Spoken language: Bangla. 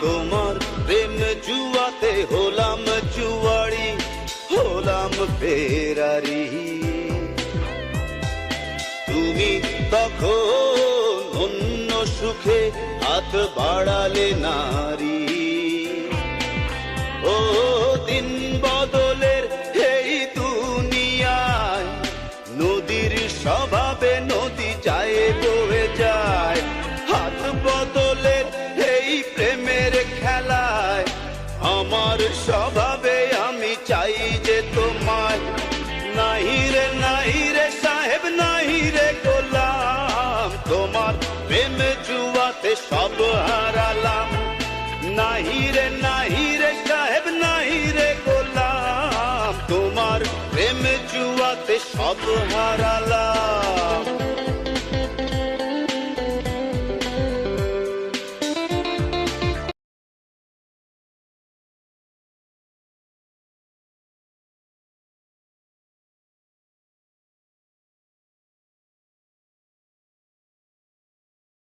তোমার প্রেম জুয়াতে হলাম জুয়ারি, হলাম ফেরারি। তুমি তখন অন্য সুখে হাত বাড়ালে নারী। ও দিন বদলের এই দুনিয়ায় নদীর স্বভাবে নদী যায় বয়ে যায়। হাত বদলের এই প্রেমের খেলায় আমার স্বভাবে আমি চাই যে তোমায়। নাহি রে সাহেব নাহি রে গোলাম, তোমার প্রেম জুয়াতে সব হারালাম। নাহি রে সাহেব নাহি রে গোলাম, তোমার প্রেম জুয়াতে সব হারালাম।